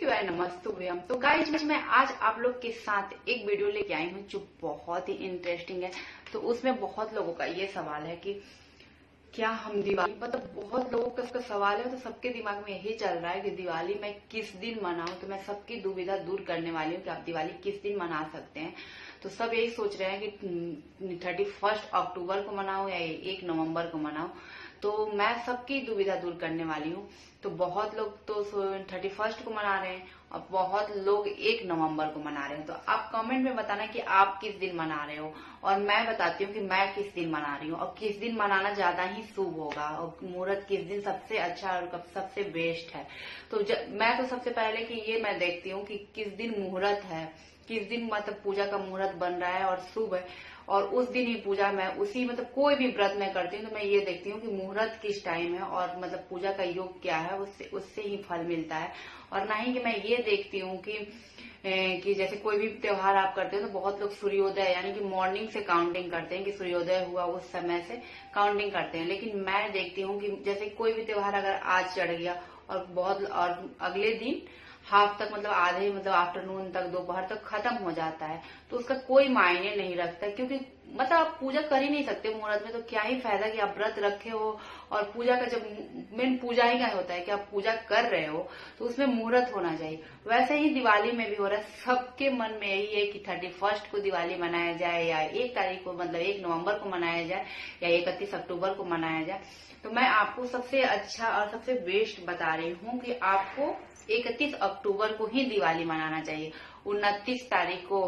शिवाय नमस्तुभ्यम। तो गाइस मैं आज आप लोग के साथ एक वीडियो लेके आई हूँ जो बहुत ही इंटरेस्टिंग है। तो उसमें बहुत लोगों का ये सवाल है कि क्या हम दिवाली, मतलब बहुत लोगों का इसका सवाल है, तो सबके दिमाग में यही चल रहा है कि दिवाली मैं किस दिन मनाऊं। तो मैं सबकी दुविधा दूर करने वाली हूँ कि आप दिवाली किस दिन मना सकते हैं। तो सब यही सोच रहे हैं कि 31 अक्टूबर को मनाऊं या 1 नवंबर को मनाऊं। तो मैं सबकी दुविधा दूर करने वाली हूँ। तो बहुत लोग तो 31 को मना रहे हैं और बहुत लोग 1 नवंबर को मना रहे हैं। तो आप कमेंट में बताना कि आप किस दिन मना रहे हो और मैं बताती हूँ कि मैं किस दिन मना रही हूँ और किस दिन मनाना ज्यादा ही शुभ होगा और मुहूर्त किस दिन सबसे अच्छा और सबसे बेस्ट है। तो मैं तो सबसे पहले कि ये मैं देखती हूँ कि किस दिन मुहूर्त है, किस दिन मतलब पूजा का मुहूर्त बन रहा है और शुभ है, और उस दिन ही पूजा मैं उसी मतलब कोई भी व्रत मैं करती हूँ तो मैं ये देखती हूँ कि मुहूर्त किस टाइम है और मतलब पूजा का योग क्या है, उससे ही फल मिलता है। और ना ही कि मैं ये देखती हूँ कि जैसे कोई भी त्योहार आप करते हो तो बहुत लोग सूर्योदय यानी कि मॉर्निंग से काउंटिंग करते हैं कि सूर्योदय हुआ उस समय से काउंटिंग करते हैं। लेकिन मैं देखती हूँ कि जैसे कोई भी त्योहार अगर आज चढ़ गया और अगले दिन हाफ तक मतलब आधे मतलब आफ्टरनून तक दोपहर तक खत्म हो जाता है तो उसका कोई मायने नहीं रखता, क्योंकि मतलब आप पूजा कर ही नहीं सकते मुहूर्त में। तो क्या ही फायदा कि आप व्रत रखे हो और पूजा का जब मेन पूजा ही का होता है कि आप पूजा कर रहे हो तो उसमें मुहूर्त होना चाहिए। वैसे ही दिवाली में भी हो रहा है, सबके मन में यही है कि 31 को दिवाली मनाया जाए या 1 तारीख को मतलब 1 नवंबर को मनाया जाए या 31 अक्टूबर को मनाया जाए। तो मैं आपको सबसे अच्छा और सबसे बेस्ट बता रही हूँ कि आपको 31 अक्टूबर को ही दिवाली मनाना चाहिए। 29 तारीख को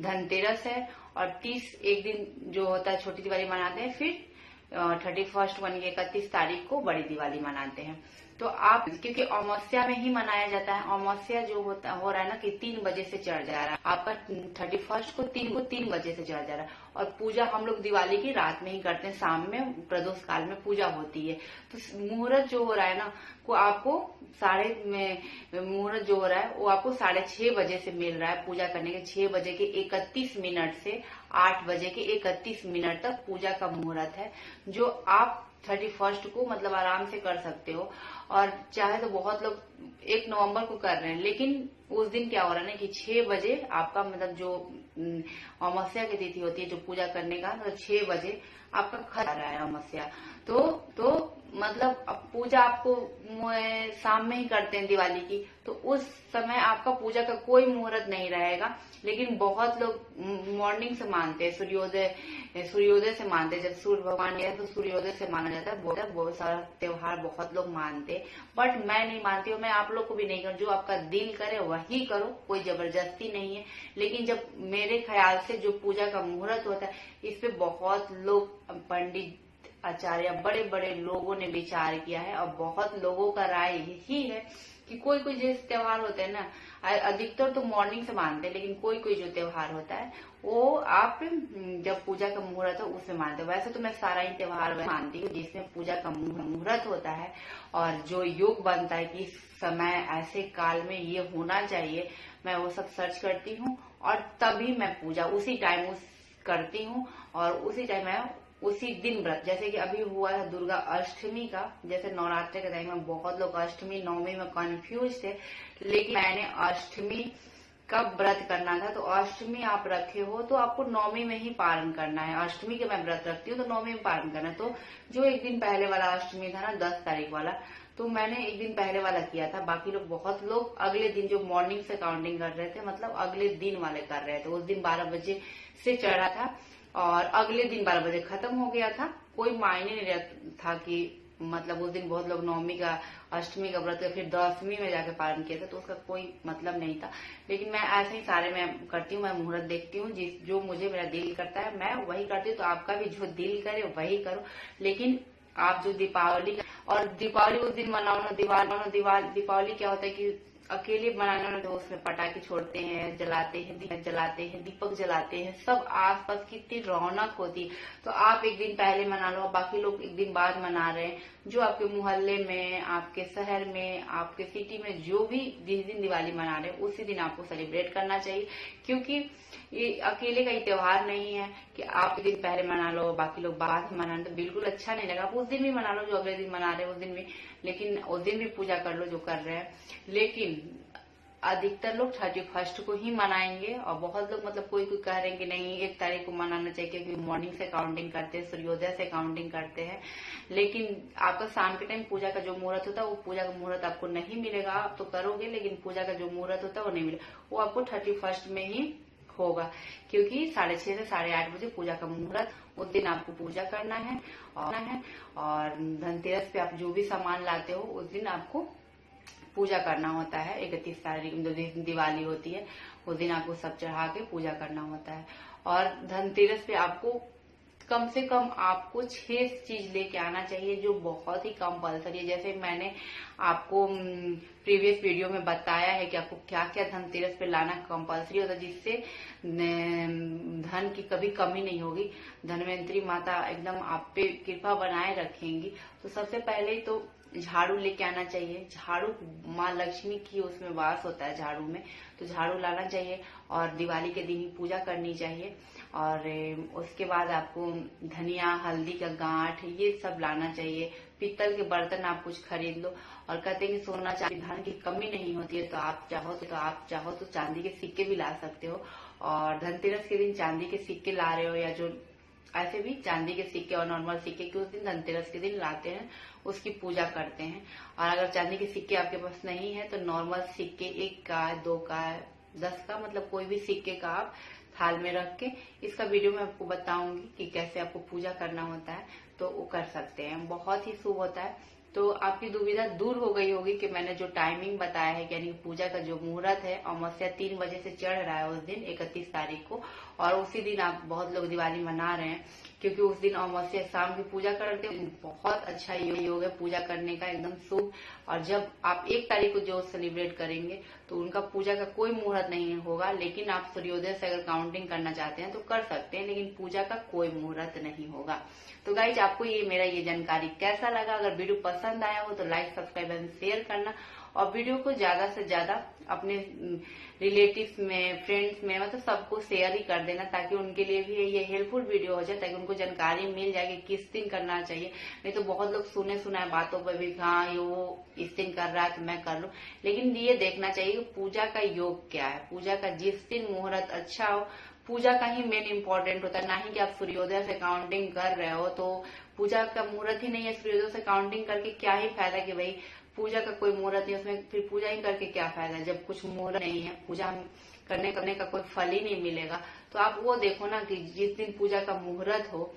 धनतेरस है और 30 एक दिन जो होता है छोटी दिवाली मनाते हैं, फिर 31 यानी 31 तारीख को बड़ी दिवाली मनाते हैं। तो आप क्योंकि अमावस्या में ही मनाया जाता है, अमावस्या जो हो रहा है ना कि 3 बजे से चढ़ जा रहा है, आपका 31 को 3 बजे से चढ़ जा रहा है। और पूजा हम लोग दिवाली की रात में ही करते हैं, शाम में प्रदोष काल में पूजा होती है। तो मुहूर्त जो हो रहा है ना को आपको मुहूर्त जो हो रहा है वो आपको 6:30 बजे से मिल रहा है। पूजा करने के 6 बजे के 31 मिनट से 8 बजे के 31 मिनट तक पूजा का मुहूर्त है, जो आप 31 को मतलब आराम से कर सकते हो। और चाहे तो बहुत लोग 1 नवंबर को कर रहे हैं, लेकिन उस दिन क्या हो रहा है ना कि 6 बजे आपका मतलब जो अमावस्या की तिथि होती है जो पूजा करने का, तो 6 बजे आपका खत्म रहा है अमावस्या। तो मतलब अब पूजा आपको शाम में ही करते हैं दिवाली की, तो उस समय आपका पूजा का कोई मुहूर्त नहीं रहेगा। लेकिन बहुत लोग मॉर्निंग से मानते हैं, सूर्योदय से मानते हैं। जब सूर्य भगवान है तो सूर्योदय से माना जाता है। बहुत सारा त्योहार बहुत लोग मानते हैं, बट मैं नहीं मानती हूँ। मैं आप लोग को भी नहीं करूँ, जो आपका दिल करे वही करो, कोई जबरदस्ती नहीं है। लेकिन जब मेरे ख्याल से जो पूजा का मुहूर्त होता है इस पे बहुत लोग पंडित आचार्य बड़े बड़े लोगों ने विचार किया है और बहुत लोगों का राय यही है कि कोई कोई जैसे त्योहार होते हैं ना, अधिकतर तो मॉर्निंग से मानते हैं, लेकिन कोई कोई जो त्योहार होता है वो आप जब पूजा का मुहूर्त हो उसमें मानते हो। वैसे तो मैं सारा ही त्योहार मानती हूँ जिसमें पूजा का मुहूर्त होता है और जो योग बनता है कि इस समय ऐसे काल में ये होना चाहिए, मैं वो सब सर्च करती हूँ और तभी मैं पूजा उसी टाइम करती हूँ। और उसी टाइम मैं उसी दिन व्रत, जैसे कि अभी हुआ है दुर्गा अष्टमी का, जैसे नवरात्रि के टाइम में बहुत लोग अष्टमी नवमी में कंफ्यूज थे, लेकिन मैंने अष्टमी कब व्रत करना था। तो अष्टमी आप रखे हो तो आपको नवमी में ही पारण करना है। अष्टमी के मैं व्रत रखती हूँ तो नवमी में पारण करना है। तो जो एक दिन पहले वाला अष्टमी था ना 10 तारीख वाला, तो मैंने एक दिन पहले वाला किया था। बाकी लोग बहुत लोग अगले दिन जो मॉर्निंग से काउंटिंग कर रहे थे मतलब अगले दिन वाले कर रहे थे। उस दिन 12 बजे से चढ़ा था और अगले दिन 12 बजे खत्म हो गया था। कोई मायने नहीं था कि मतलब उस दिन बहुत लोग नवमी का अष्टमी का व्रत फिर 10वीं में जाके पालन किया था, तो उसका कोई मतलब नहीं था। लेकिन मैं ऐसे ही सारे मैं करती हूँ, मैं मुहूर्त देखती हूँ, जो मुझे मेरा दिल करता है मैं वही करती हूँ। तो आपका भी जो दिल करे वही करो। लेकिन आप जो दीपावली और दीपावली उस दिन मनाओ ना, दीपावली क्या होता है कि अकेले मनाना ना, तो उसमें पटाखे छोड़ते हैं, जलाते हैं, दीपक जलाते हैं, सब आसपास कितनी रौनक होती है। तो आप एक दिन पहले मना लो, बाकी लोग एक दिन बाद मना रहे हैं। जो आपके मोहल्ले में, आपके शहर में, आपके सिटी में जो भी जिस दिन दिवाली मना रहे हैं उसी दिन आपको सेलिब्रेट करना चाहिए, क्योंकि ये अकेले का ही त्योहार नहीं है कि आप एक दिन पहले मना लो बाकी लोग बाद में मना, तो बिल्कुल अच्छा नहीं लगा। आप उस दिन भी मना लो जो अगले दिन मना रहे हैं उस दिन भी, लेकिन उस दिन भी पूजा कर लो जो कर रहे हैं। लेकिन अधिकतर लोग 31st को ही मनाएंगे और बहुत लोग मतलब कोई कोई कह रहे हैं कि नहीं 1 तारीख को मनाना चाहिए क्योंकि मॉर्निंग से काउंटिंग करते हैं, सूर्योदय से काउंटिंग करते हैं। लेकिन आपका शाम के टाइम पूजा का जो मुहूर्त होता है वो पूजा का मुहूर्त आपको नहीं मिलेगा। आप तो करोगे लेकिन पूजा का जो मुहूर्त होता है वो नहीं मिलेगा, वो आपको 31st में ही होगा क्योंकि 6:30 से 8:30 बजे पूजा का मुहूर्त, उस दिन आपको पूजा करना है। और धनतेरस पे आप जो भी सामान लाते हो उस दिन आपको पूजा करना होता है। 31 तारीख जो दिन दिवाली होती है उस दिन आपको सब चढ़ा के पूजा करना होता है। और धनतेरस पे आपको कम से कम आपको 6 चीज लेके आना चाहिए जो बहुत ही कंपल्सरी है। जैसे मैंने आपको प्रीवियस वीडियो में बताया है कि आपको क्या क्या धनतेरस पे लाना कंपल्सरी होता है जिससे धन की कभी कमी नहीं होगी, धनवंतरी माता एकदम आप पे कृपा बनाए रखेंगी। तो सबसे पहले तो झाड़ू लेके आना चाहिए। झाड़ू माँ लक्ष्मी की उसमें वास होता है झाड़ू में, तो झाड़ू लाना चाहिए और दिवाली के दिन ही पूजा करनी चाहिए। और उसके बाद आपको धनिया, हल्दी का गांठ ये सब लाना चाहिए। पीतल के बर्तन आप कुछ खरीद लो। और कहते हैं कि सोना चांदी धन की कमी नहीं होती है, तो आप चाहो तो चांदी के सिक्के भी ला सकते हो। और धनतेरस के दिन चांदी के सिक्के ला रहे हो या जो ऐसे भी चांदी के सिक्के और नॉर्मल सिक्के के उस दिन धनतेरस के दिन लाते हैं, उसकी पूजा करते हैं। और अगर चांदी के सिक्के आपके पास नहीं है तो नॉर्मल सिक्के 1 का, 2 का, 10 का मतलब कोई भी सिक्के का आप थाल में रख के, इसका वीडियो मैं आपको बताऊंगी कि कैसे आपको पूजा करना होता है, तो वो कर सकते हैं। बहुत ही शुभ होता है। तो आपकी दुविधा दूर हो गई होगी कि मैंने जो टाइमिंग बताया है यानी पूजा का जो मुहूर्त है अमावस्या 3 बजे से चढ़ रहा है उस दिन 31 तारीख को, और उसी दिन आप बहुत लोग दिवाली मना रहे हैं क्योंकि उस दिन अमावस्या शाम की पूजा करते हैं। बहुत अच्छा योग है पूजा करने का, एकदम शुभ। और जब आप 1 तारीख को जो सेलिब्रेट करेंगे तो उनका पूजा का कोई मुहूर्त नहीं होगा, लेकिन आप सूर्योदय से अगर काउंटिंग करना चाहते हैं तो कर सकते हैं, लेकिन पूजा का कोई मुहूर्त नहीं होगा। तो गाइज आपको मेरा ये जानकारी कैसा लगा? अगर वीडियो पसंद आया हो तो लाइक, सब्सक्राइब एंड शेयर करना, और वीडियो को ज्यादा से ज्यादा अपने रिलेटिव्स में, फ्रेंड्स में मतलब सबको शेयर ही कर देना ताकि उनके लिए भी ये हेल्पफुल वीडियो हो जाए, ताकि उनको जानकारी मिल जाए कि किस दिन करना चाहिए। नहीं तो बहुत लोग सुने सुनाए बातों पर भी हाँ ये वो इस दिन कर रहा है तो मैं कर लूं, लेकिन ये देखना चाहिए कि पूजा का योग क्या है। पूजा का जिस दिन मुहूर्त अच्छा हो, पूजा का ही मेन इम्पोर्टेंट होता है, ना ही कि आप सूर्योदय से काउंटिंग कर रहे हो तो पूजा का मुहूर्त ही नहीं है। सूर्योदय से काउंटिंग करके क्या ही फायदा कि भाई पूजा का कोई मुहूर्त नहीं, उसमें फिर पूजा ही करके क्या फायदा जब कुछ मुहूर्त नहीं है, पूजा करने का कोई फल ही नहीं मिलेगा। तो आप वो देखो ना कि जिस दिन पूजा का मुहूर्त हो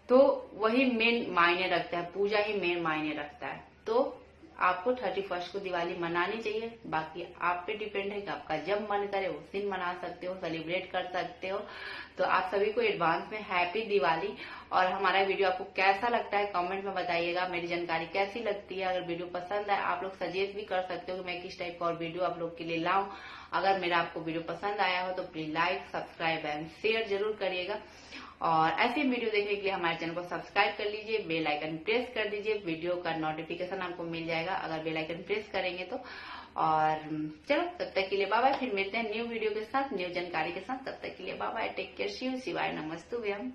तो वही मेन मायने रखता है, पूजा ही मेन मायने रखता है। तो आपको 31st को दिवाली मनानी चाहिए, बाकी आप पे डिपेंड है कि आपका जब मन करे उस दिन मना सकते हो, सेलिब्रेट कर सकते हो। तो आप सभी को एडवांस में हैप्पी दिवाली। और हमारा वीडियो आपको कैसा लगता है कमेंट में बताइएगा, मेरी जानकारी कैसी लगती है। अगर वीडियो पसंद आए आप लोग सजेस्ट भी कर सकते हो कि मैं किस टाइप का और वीडियो आप लोग के लिए लाऊं। अगर मेरा आपको वीडियो पसंद आया हो तो please like, subscribe and share जरूर करिएगा। और ऐसे वीडियो देखने के लिए हमारे चैनल को सब्सक्राइब कर लीजिए, बेल आइकन प्रेस कर दीजिए, वीडियो का नोटिफिकेशन आपको मिल जाएगा अगर बेल आइकन प्रेस करेंगे तो। और चलो तब तक के लिए बाय बाय, फिर मिलते हैं न्यू वीडियो के साथ, न्यू जानकारी के साथ। तब तक के लिए bye bye, take care, Shiv शिवाय नमस्तुभ्यम।